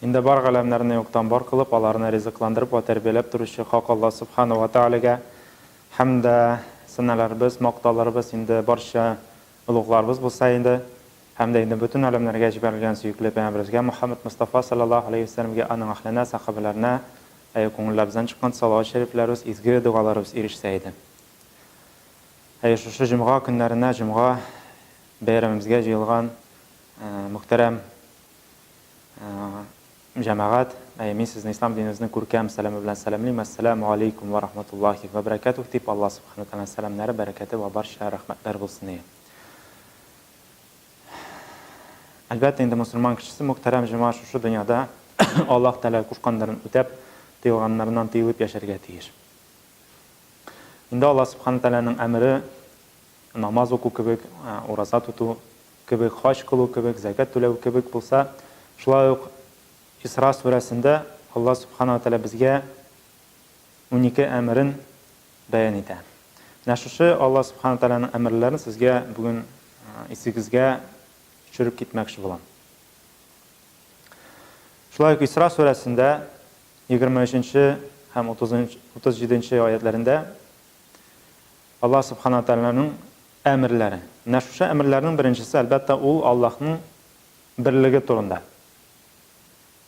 Инде бар галәмнәрне юктан бар кылып, аларны ризыкландырып ва тәрбияләп торучы Хак Аллаһ Субхану ва Таалагә хәмдә, сыналарыбыз, мактауларыбыз инде барча улугларыбыз булса инде, һәм дә инде бөтен галәмнәргә җибәрелгән сөекле пәйгамбәребезгә Мөхәммәд Мустафа саллаллаһу алейхи ва сәлләмгә, аның әһленә, сахабаларына күңелләребездән чыккан салават шәрифләребез, изге дугаларыбыз ирешсә иде. Шушы җомга көннәренә, җомга бәйрәмебезгә җыелган мөхтәрәм җәмәгать, мин сезне ислам динебезнең күркәм сәламе белән сәламлыйм. Ассаламу алейкум ва рахматуллахи ва баракатух. Дип Аллаһ субханаһу ва тааля сәламнәре, бәрәкәте ва барча рәхмәтләр булсын. Әлбәттә, инде мусульман кешесе мөхтәрәм җәмәгать шушы дөньяда Аллаһ Тәгалә кушканнарын үтәп, тыелганнарыннан тыелып яшәргә тиеш. Инде Аллаһ субханаһу ва тааляның әмере намаз уку кебек, ураза тоту кебек, хаҗ кылу кебек, закат түләү кебек булса, шулай ук Исра сүрәсендә Аллаһ субханаһу ва тааля безгә 12 әмерен бәян итә. Менә шушы Аллаһ субханаһу ва тааляның әмерләрен сезгә бүген исегезгә төшереп китмәкче булам. Шулай ук Исра сүрәсендә 23 һәм 37 аятларында Аллаһ субханаһу ва тааляның әмерләре. Менә шушы әмерләрнең беренчесе әлбәттә ул Аллаһның берлеге турында.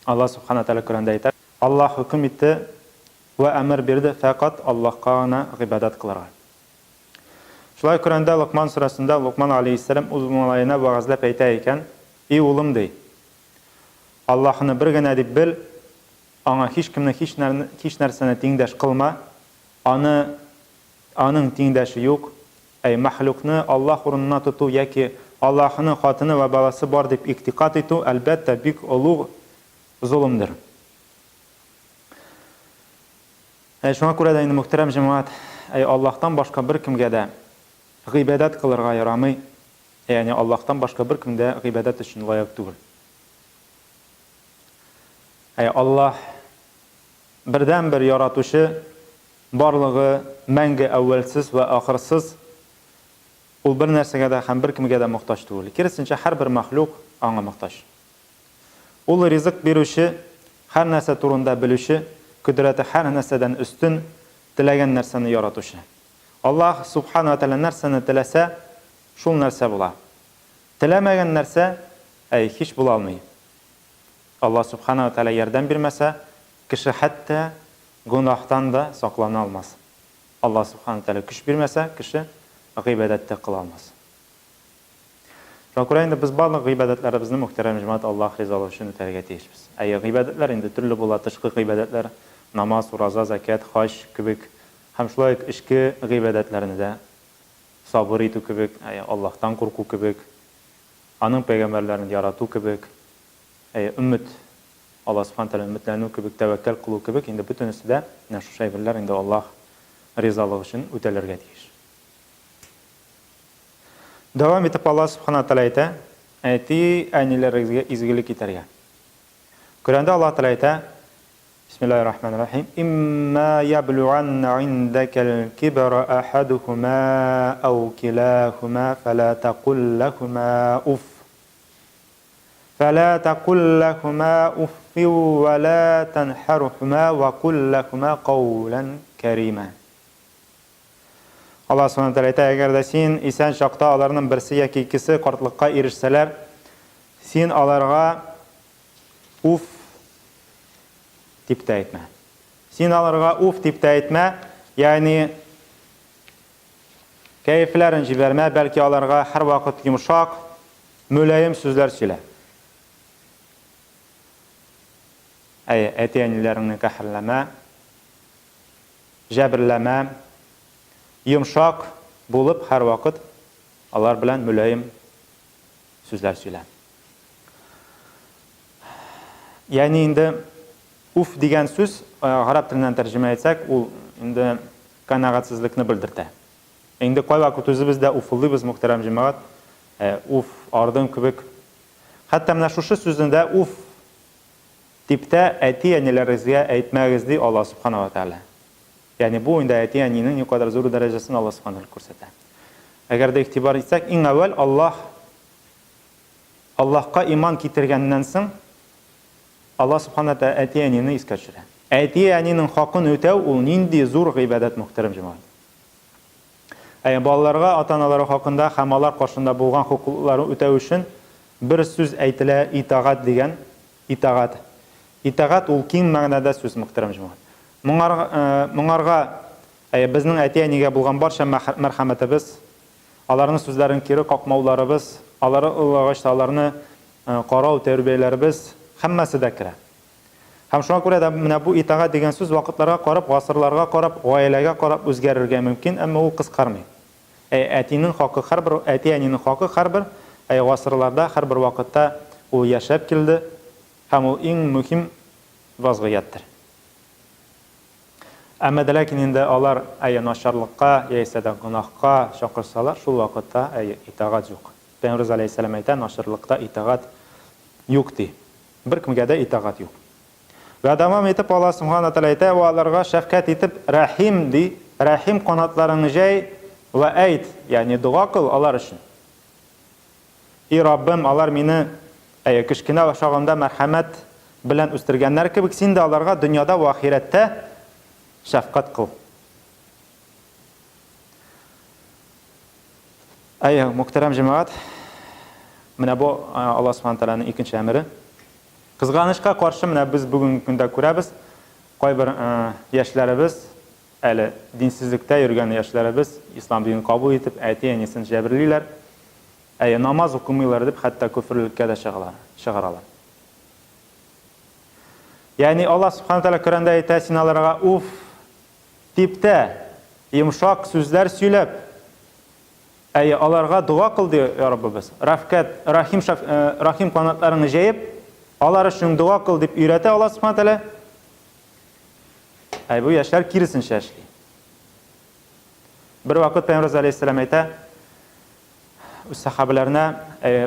Аллаһ субханаһу ва тааля Коръәндә әйтә: "Аллаһ хөкем итте ва әмер бирде фақат Аллаһка гына гыйбадат кылырга." Шулай Коръәндә Луқман сүрәсендә Луқман алейһиссалам үз малаена вәгазьләп әйтә икән: "И улым ди, Аллаһны бер генә дип бел, аңа һичкемне һич нәрсәне тиңдәш кылма, аның тиңдәше юк, мәхлукны Аллаһ урынына тоту яки Аллаһның хатыны ва баласы бар дип иктикад итү әлбәттә бик олуг zulümdür." Шуңа күрә дә инде мөхтәрәм җәмәгать, Аллаһтан башка бер кемгә дә гыйбадат кылырга ярамый, ягъни Аллаһтан башка бер кем дә гыйбадат өчен лаек түгел. Аллаһ бердән-бер яратучы, барлыгы мәңге әүвәлсез ва ахырсыз, ул бер нәрсәгә дә һәм бер кемгә дә мохтаҗ түгел. Киресенчә, һәрбер мәхлук аңа мохтаҗ. Ул ризык бирүче, һәр нәрсә турында белүче, көдрәте һәр нәрсәдән өстен, теләгән нәрсәне яратучы. Аллаһ субханаһу ва тааля нәрсәне теләсә, шул нәрсә була. Теләмәгән нәрсә һич була алмый. Аллаһ субханаһу ва тааля ярдәм бирмәсә, кеше хәтта гунахтан да саклана алмас. Аллаһ субханаһу ва тааля көч бирмәсә, кеше гыйбадатты кыла алмас. Шуңа күрә инде без барлык гыйбадатларыбызны мөхтәрәм җәмәгать Аллаһ ризалыгы өчен үтәргә тиешбез. Гыйбадатлар инде төрле була, тышкы гыйбадатлар, намаз, ураза, закат, хаҗ кебек, һәм шулай ук ичке гыйбадатларны да сабыр итү кебек, Аллаһтан курку кебек, аның пәйгамбәрләрен ярату кебек, өммет, Аллаһ субханаһу ва тааля өмметләнү кебек, тәвәккәл кылу кебек, инде бөтенесе дә менә шушы әйберләр инде Аллаһ ризалыгы өчен үтәлергә тиеш. Дәвам итеп Аллаһ субханаһу ва тааля әйтә: "Әти әниләрегезгә изгелек итәргә." Коръәндә Аллаһ тааля әйтә: "Бисмиллаһир-рахманир-рахим. Имма яблуганна индакал кибра ахадухума ау килахума фала тaqul lahuma уф. فلا تقل لهما أف ولا تنحرهما وقل لهما قولا كريما." Аллаһ субханаһу ва тааля әйтә: "Әгәр дә син исән чакта аларның берсе яки икесе картлыкка ирешсәләр, син аларга уф дип тә әйтмә. Син аларга уф дип тә әйтмә, ягъни кәефләрен җибәрмә, бәлки аларга һәр вакыт йомшак, мөлаем сүзләр сөйлә. Әти-әниләреңне каһәрләмә, җәберләмә, йомшак булып һәр вакыт алар белән мөлаем сүзләр сөйлә." Ягъни инде уф дигән сүз, гарәп теленнән тәрҗемә итсәк, ул инде канагатсызлыкны белдертә. Инде кайвакыт үзебез дә уфлыйбыз, мөхтәрәм җәмәгать, уф, ардым кебек. Хәтта менә шушы сүзендә уф дип тә әти-әниләрегезгә әйтмәгез ди Аллаһ субханаһу ва тааля. Ягъни бу инде әти-әнинең никадәр зур дәрәҗәсен Аллаһ субханаһу күрсәтә. Әгәр дә игътибар итсәк, иң әүвәл Аллаһка иман китергәннән соң Алла Субхана Тәала әти-әнини искә төшерә. Әти-әнинең хакын үтәү ул нинди зур гыйбадат, мөхтәрәм җәмәгать. Балаларга ата-аналары хакында һәм алар каршында булган хукукларын үтәү өчен бер сүз әйтелә, итагать дигән. Итагать. Итагать ул киң мәгънәдә сүз, мөхтәрәм җәмәгать. Моңарга безнең әти-әнигә булган барча мәрхәмәтебез, аларның сүзләрен кире какмауларыбыз, аларны карау тәрбияләребез һәммәсе дә керә. Һәм шуңа күрә дә менә бу итагать дигән сүз вакытларга карап, гасырларга карап, гаиләгә карап үзгәрергә мөмкин, әмма ул кыскармый. Әтинең хакы һәрбер, әти-әнинең хакы һәрбер гасырларда, һәрбер вакытта ул яшәп килде һәм ул иң мөһим вазгыяттыр. Әмма ләкин инде алар начарлыкка яисә дә гынаһка чакырсалар, шул вакытта итагать юк. Пәйгамбер алейһиссалам әйтә, начарлыкта итагать юк ди. Бер кемгә дә итагать юк. Ва дәвам итеп Алла Субхана Тәала әйтә, ва аларга шәфкать итеп рәхим ди, рәхим канатларыңны җәй ва әйт, ягъни дуа кыл алар өчен. И Раббым, алар мине кечкенә чагымда мәрхәмәт белән үстергәннәр кебек, син дә аларга дөньяда ва ахирәттә шәфкать кыл. Мөхтәрәм җәмәгать, менә бу Алла Субхана Тәаланың икенче әмере. Кызганычка каршы менә без бүген көндә күрәбез, кайбер яшьләребез, әле динсезлектә йөргән яшьләребез ислам динен кабул итеп, әти-әнисен җәберлиләр, намаз укымыйлар дип, хәтта күферлеккә дә чыгаралар. Ягъни Алла Субхана Тәала Коръәндә әйтә, син аларга уф типтә, йомшак сүзләр сөйләп, аларга дуа кыл ди, я Раббыбыз. Рахим канатларыңны җәеп, алар өчен дуа кыл дип өйрәтә Алла Субхана Тәала. Бу яшьләр киресенчә эшли. Бер вакыт Пәйгамбер алейһиссалам әйтә, үз сахабаларына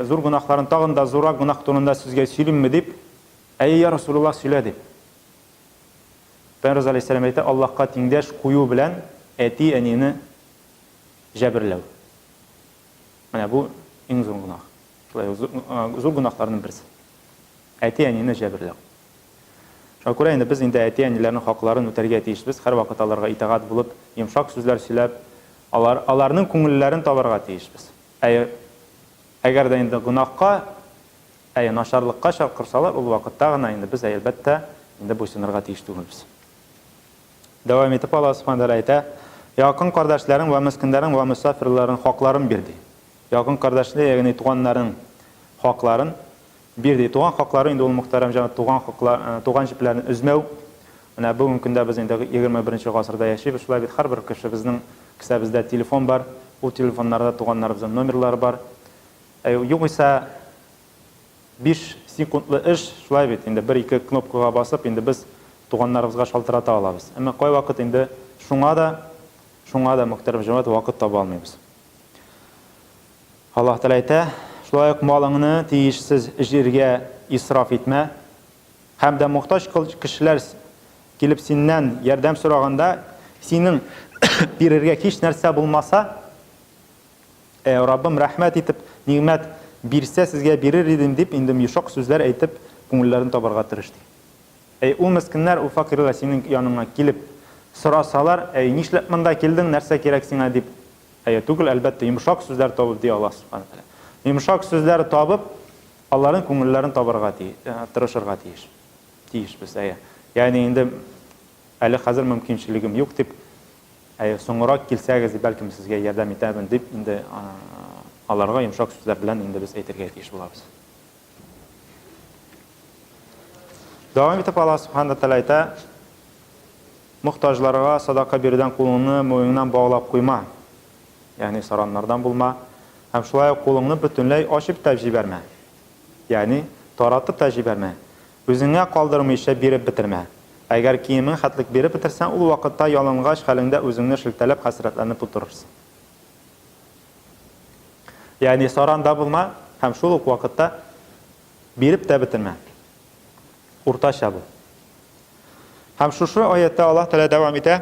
зур гынаһларын тагын да зуррак гынаһ турында сүзгә сөйлимме дип, я Расулуллах сөйлә дип. Пәйгамбер алейһиссалам әйтә, Аллаһка тиңдәш кую белән әти-әнине җәберләү. Менә бу иң зур гынаһ. Шулай зур гынаһларның берсе. Әти-әнине җәберләү. Шуңа күрә инде без инде әти-әниләрнең хакларын үтәргә тиешбез. Һәр вакыт аларга итагать булып, йомшак сүзләр сөйләп, аларның күңелләрен табарга тиешбез. Әгәр дә инде гынаһка, начарлыкка чакырсалар, ул вакытта гына инде без әлбәттә инде буйсынырга тиеш түгелбез. Дәвам итеп Алла Субхана Тәала әйтә, якын кардәшләрең ва мискиннәрең ва мусафирларның хакларын бирде. Якын кардәшләр, ягъни туганнарның хакларын бирде. Туган хаклары инде ул мөхтәрәм җәмәгать, туган җипләрне үзмәү. Менә бүген көндә без инде 21-нче гасырда яшибез, шулай бит һәрбер кешебезнең кесәбездә телефон бар, ул телефоннарда туганнарыбызның номерлары бар. Югыйсә 5 секундлы эш, шулай бит инде 1-2 кнопкага басып, инде без туганнарыбызга шалтырата алабыз. Әмма кай вакыт инде шуңа да мөхтәрәм җәмәгать вакыт таба алмыйбыз. Аллаһ Тәала әйтә, шулай ук малыңны тиешсез җиргә исраф итмә, һәм дә мохтаҗ кешеләр килеп синнән ярдәм сораганда, синең бирергә һич нәрсә булмаса, Раббым рәхмәт итеп, ниғмәт бирсә сезгә бирер идем дип, инде йомшак сүзләр әйтеп, күңелләрен табарга тырышты. Ул мискиннәр, ул факирлар синең яныңа килеп сорасалар, нишләп монда килдең, нәрсә кирәк сиңа дип, түгел, әлбәттә йомшак сүзләр табып ди Алла Субхана Тәала. Йомшак сүзләр табып, аларның күңелләрен табарга тырышырга тиешбез. Ягъни инде әле хәзер мөмкинчелегем юк дип, соңрак килсәгез, бәлкем сезгә ярдәм итәмен дип, инде аларга йомшак сүзләр белән инде без әйтергә тиеш булабыз. Дәвам итеп Алла Субхана Тәала әйтә, мохтаҗларга садака бирүдән кулыңны муеннан баглап куйма. Ягъни сараннардан булма. Һәм шулай кулыңны бөтенләй ачып та җибәрмә. Ягъни таратып та җибәрмә. Үзеңә калдырмыйча биреп бетермә. Әгәр киемең хәтлек биреп бетерсәң, ул вакытта ялангач хәлеңдә үзеңне шелтәләп хәсрәтләнеп утырырсың. Ягъни саранда булма, һәм шул ук вакытта биреп тә бетермә. Уртача бул. Һәм шушы аятта Аллаһ Тәала дәвам итә,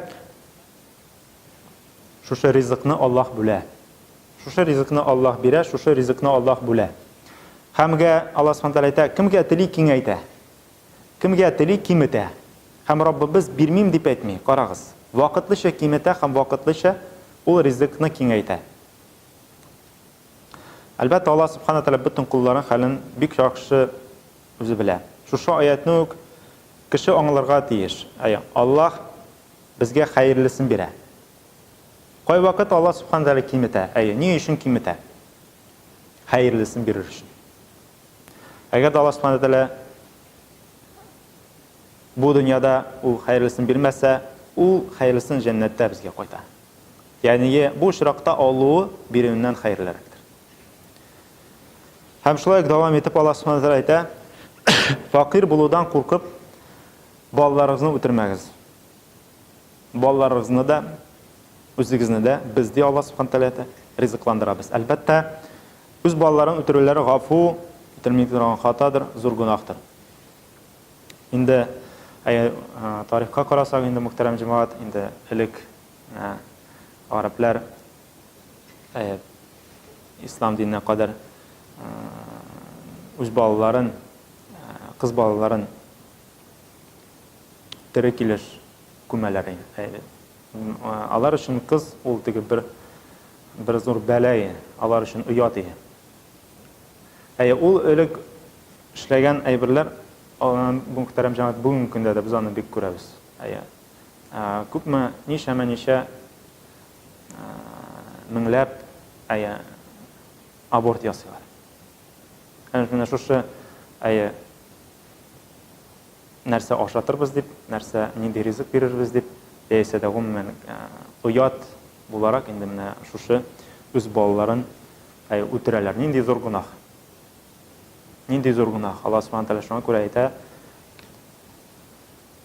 шушы ризыкны Аллаһ бүлә. Шушы ризыкны Аллаһ бирә, шушы ризыкны Аллаһ бүлә. Һәмгә Аллаһ Субхана Тәала әйтә, кемгә тели киңәйтә, Kimga tili kimitә. Һәм Раббыбыз бирмим дип әйтми. Карагыз. Вакытлыча киметә һәм вакытлыча ул ризыкны киңәйтә. Әлбәттә, Аллаһ Субхана Тәгалә бөтен кулларын хәлен бик яхшы үзе белә. Шушы аятны ук кеше аңларга тиеш. Аллаһ безгә хәерлесен бирә. Кай вакыт Аллаһ Субхана Тәгалә киметә? Ни өчен киметә? Хәерлесен бирер өчен. Әгәр Аллаһ Субхана Тәгалә бу дөньяда ул хәерлесен бирмәсә, ул хәерлесен җәннәттә безгә кайта. Ягъни бу очракта алуы бирүеннән хәерлерәктер. Һәм шулай дәвам итеп Аллаһ Субхана Тәгалә әйтә: "Фақир булудан куркып, балаларыгызны үтермәгез. Балаларыгызны да, үзегезне дә без ди Аллаһ Субхана Тәгалә ризыкландырабыз. Әлбәттә, үз балаларын үтерүләре гафу, үтермәй торган хатадыр, зур гөнаһтыр." Инде тарихка карасак, инде мөхтәрәм җәмәгать, инде элек араблар ислам диненә кадәр үз балаларын, кыз балаларын тере килеш күмәләр иде. Алар өчен кыз ул теге бер зур бәлә, алар өчен оят иде. Ул элек эшләгән әйберләр, бу мөхтәрәм җәмәгать, бүген көндә дә без аны бик күрәбез. Күпме, ничә меңләп аборт ясыйлар. Менә шушы нәрсә ашатырбыз дип, нәрсә нинди ризык бирербез дип, яисә дә гомумән оят буларак инде менә шушы үз балаларын үтерәләр. Нинди зур гөнаһ. Нинди зур гөнаһ. Аллаһ Субхана Тәгалә шуңа күрә әйтә: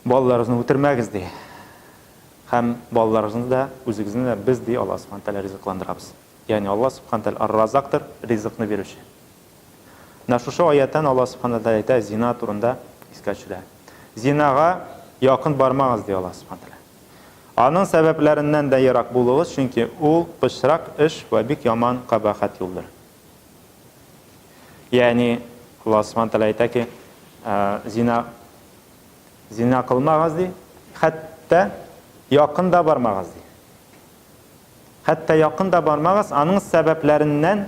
"Балаларыгызны үтермәгез" ди. Һәм балаларыгызны да, үзегезне дә без ди Аллаһ Субхана Тәгалә ризыкландырабыз. Ягъни Аллаһ Субхана Тәгалә ар-Разактыр, ризыкны бирүче. Менә шушы аяттан Аллаһ Субхана Тәгалә әйтә, зина турында искә төшерә. Зинага якын бармагыз ди Аллаһ Субхана Тәгалә. Аның сәбәпләреннән дә ерак булыгыз, чөнки ул пычрак эш ва бик яман кабахат юлдыр. Ягъни Аллаһ Субхана Тәгалә әйтә ки, зина кылмагыз ди, хәтта якын да бармагыз ди. Хәтта якын да бармагыз, аның сәбәпләреннән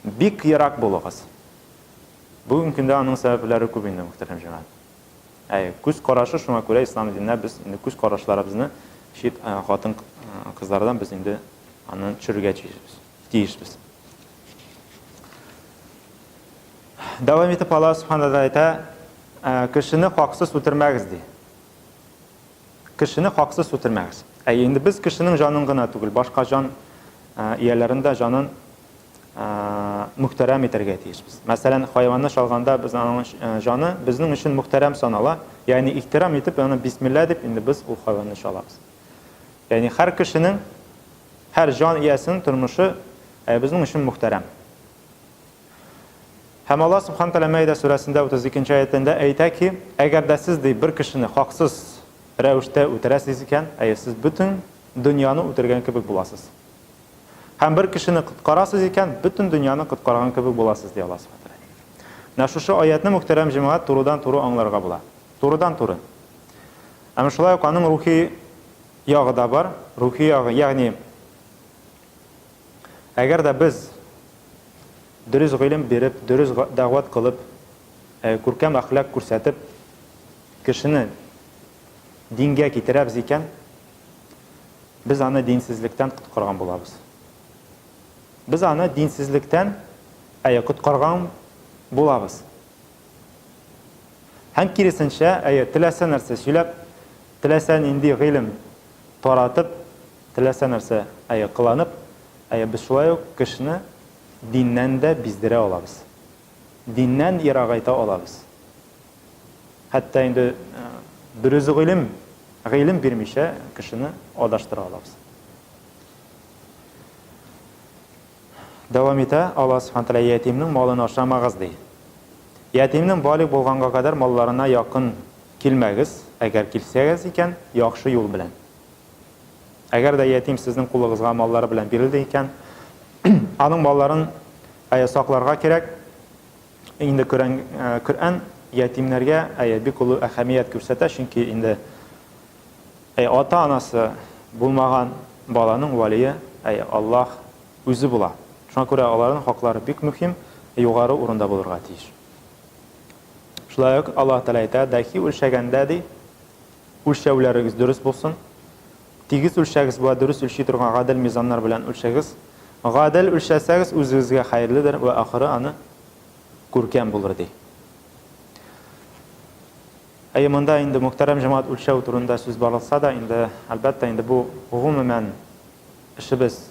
бик ерак булыгыз. Бүген көндә аның сәбәпләре күп инде, мөхтәрәм җәмәгать. Күз карашы, шуңа күрә ислам динендә без инде күз карашларыбызны шит хатын кызлардан без инде аны төшерергә тиешбез. Дәвам итеп Аллаһ Субхана Тәгалә әйтә: "Кешене хаксыз үтермәгез" ди. Кешене хаксыз үтермәгез. Инде без кешенең җанын гына түгел, башка җан ияләрен дә җанын мөхтәрәм итәргә тиешбез. Мәсәлән, хайванны шалганда без аның җаны безнең өчен мөхтәрәм санала, ягъни ихтирам итеп, аны бисмилла дип инде без ул хайванны шалабыз. Ягъни һәр кешенең, һәр җан иясенең тормышы безнең өчен мөхтәрәм. Һәм Аллаһ Субхана Тәгалә Мәйдә сүрәсендә 32-нче аятында әйтә ки, әгәр дә сез ди бер кешене хаксыз рәвештә үтерәсез икән, сез бөтен дөньяны үтергән кебек буласыз. Һәм бер кешене коткарасыз икән, бөтен дөньяны коткарган кебек буласыз ди Аллаһ Субхана Тәгалә. Менә шушы аятны мөхтәрәм җәмәгать турыдан-туры аңларга була. Турыдан-туры. Әмма шулай ук аның рухи ягы да бар. Рухи ягы, ягъни әгәр дә без дөрес гыйлем биреп, дөрес дәгъват кылып, күркәм әхлак күрсәтеп, кешене дингә китерәбез икән, без аны динсезлектән коткарган булабыз. Biz аны динсезлектән коткарган булабыз. Һәм киресенчә, теләсә нәрсә сөйләп, теләсә нинди гыйлем таратып, теләсә нәрсә кыланып, без шулай ук кешене диннән дә биздерә алабыз. Диннән ерагайта алабыз. Хәтта инде дөрес гыйлем бирмичә кешене адаштыра алабыз. Дәвам итә Аллаһ Субхана Тәгалә: "Ятимнең малын ашамагыз" ди. Ятимнең балык булганга кадәр малларына якын килмәгез, әгәр килсәгез икән, яхшы юл белән. Әгәр дә ятим сезнең кулыгызга маллары белән бирелде икән, аның малларын сакларга кирәк. Инде Коръән yetimlerge bik ulu әһәмият күрсәтә, чөнки инде ата-анасы булмаган баланың валие Аллаһ үзе була. Шуңа күрә аларның хаклары бик мөһим, югары урында булырга тиеш. Шулай ук Аллаһ Тәгалә әйтә, дәхи үлчәгәндә ди, үлчәүләрегез дөрес булсын. Тигез үлчәгез була, дөрес үлчи торган гадел мизаннар белән үлчәгез. Гадел үлчәсәгез үзегезгә хәерледер ва ахыры аны күркәм булыр ди. Монда инде мөхтәрәм җәмәгать үлчәү турында сүз барласа да, инде әлбәттә инде бу гомумән эшебез.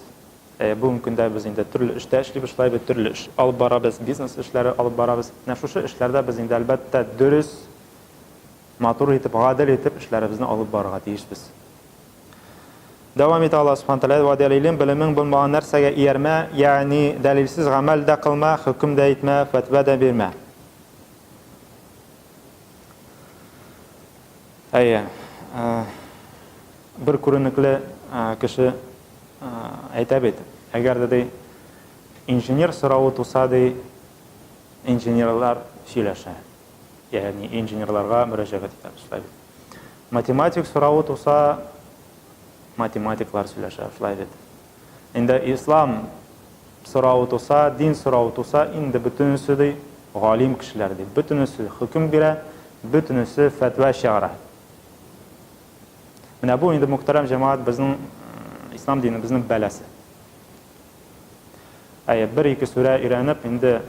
Бүгенге көндә без инде төрле эштә эшлибез, шулай бит төрле эш алып барабыз, бизнес эшләре алып барабыз. Менә шушы эшләрдә без инде әлбәттә дөрес, матур итеп, гадел итеп эшләребезне алып барырга тиешбез. Дәвам итә Аллаһ Субханаһу Тәгалә ва дәлилен белемең булмаган нәрсәгә иярмә, ягъни дәлилсез гамәл дә кылма, хөкем дә итмә, фәтва дә бирмә. Бер күренекле кеше әйтә бит, әгәр дә инженер сорауы туса, инженерлар сөйләшә. Ягъни инженерларга мөрәҗәгать итә. Математик сорауы туса, математиклар сөйләшә, шулай бит. Инде ислам сорауы туса, дин сорауы туса, инде бөтенесе галим кешеләр ди. Бөтенесе хөкем бирә, бөтенесе фәтва чыгара. Менә бу инде мөхтәрәм җәмәгать безнең ислам динебезнең бәласе. Бер-ике сүрә өйрәнеп, инде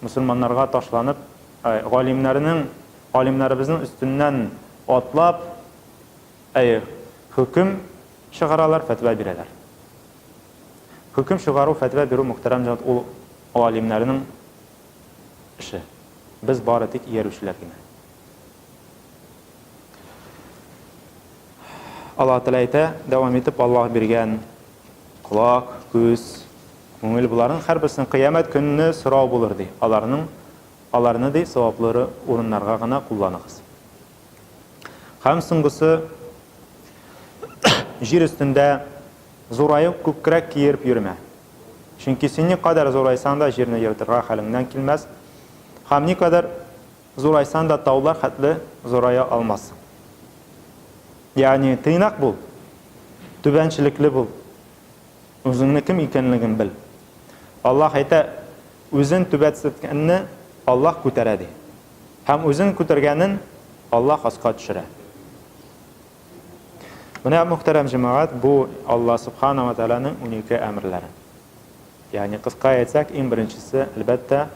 мусламаннарга ташланып, галимнәребезнең өстеннән атлап, хөкем чыгаралар, фәтва бирәләр. Хөкем чыгару, фәтва бирү мөхтәрәм җәмәгать ул галимнәрнең эше. Без бары тик иярүчеләр генә. Аллаһ Тәгалә әйтә, дәвам итеп, Аллаһ биргән колак, күз, күңел буларның һәрберсен кыямәт көнне сорау булыр ди. Аларны ди саваплары урыннарга гына кулланыгыз. Һәм соңгысы, җир өстендә зурайып күкрәк киереп йөрмә. Чөнки син никадәр зурайсаң да җирне йөртергә хәлеңнән килмәс. Һәм никадәр зурайсаң да таулар хәтле зурая алмассың. Ягъни тыйнак бул, түбәнчелекле бул, үзеңне кем икәнлеген бел. Аллаһ әйтә, үзен түбәтсеткәнне Аллаһ күтәрә ди. Һәм үзен күтәргәнен Аллаһ аска төшерә. Менә мөхтәрәм җәмәгать, бу Аллаһ Субханаһу ва Тәгаләнең унике әмерләре. Ягъни кыска әйтсәк, иң беренчесе әлбәттә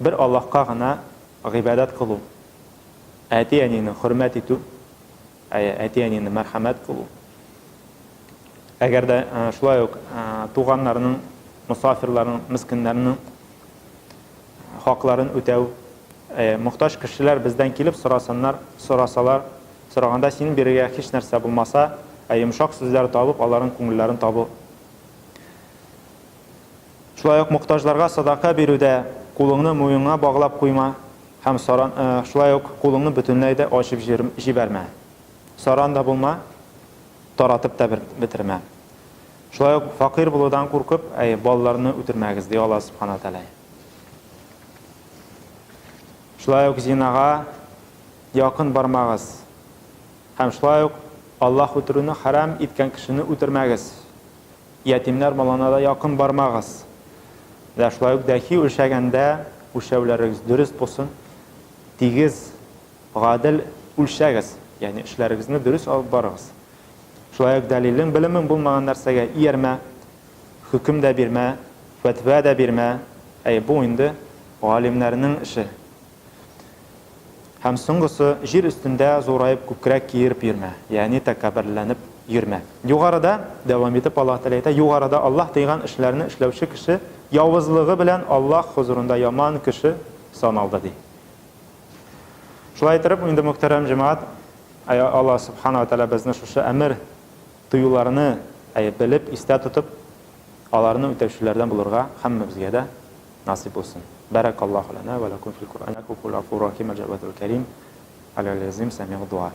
бер Аллаһка гына гыйбадат кылу. Әти-әнине хөрмәт итү, әти-әнине мәрхәмәт кылу. Әгәр дә шулай ук туганнарның, мусафирларның, мискиннәрнең хакларын үтәү, мохтаҗ кешеләр бездән килеп сорасалар, сораганда син бирергә һич нәрсә булмаса, йомшак сүзләр табып, аларның күңелләрен табу. Шулай ук мохтаҗларга садака бирүдә кулыңны муеныңа баглап куйма. Һәм шулай ук кулыңны бөтенләй дә ачып җибәрмә. Саран да булма, таратып та бетермә. Шулай ук фақир булудан куркып, балаларны үтермәгез ди Аллаһ Субханаһу Тәгалә. Шулай ук зинага якын бармагыз. Һәм шулай ук Аллаһ үтерүне харам иткән кешене үтермәгез. Ятимнәр малына да якын бармагыз. Дә шулай ук дәхи үлчәгәндә үлчәүләрегез дөрес булсын. Тигез, гадел үлчәгез, ягъни эшләрегезне дөрес алып барыгыз. Шулай ук дәлилен белемең булмаган нәрсәгә иярмә, хөкем дә бирмә, фәтва дә бирмә. Бу инде галимнәрнең эше. Һәм соңгысы, җир өстендә зурайып күкрәк киереп йөрмә, ягъни тәкәбберләнеп йөрмә. Югарыда дәвам итеп Аллаһ Тәгалә әйтә, югарыда Аллаһ тыйган эшләрне эшләүче кеше явызлыгы белән Аллаһ хузурында яман кеше саналды ди. Шулай итеп, инде мөхтәрәм җәмәгать, Аллаһ Субханаһу Тәгалә безне шушы әмер тыюларны белеп, истә тотып, аларны үтәүчеләрдән булырга һәммәбезгә дә насип булсын. Баракаллаһу лана ва лакум фил Кур'ан. Акул афур рахим аль-Җавадul Карим. Аль-Азим сами'уд дуа.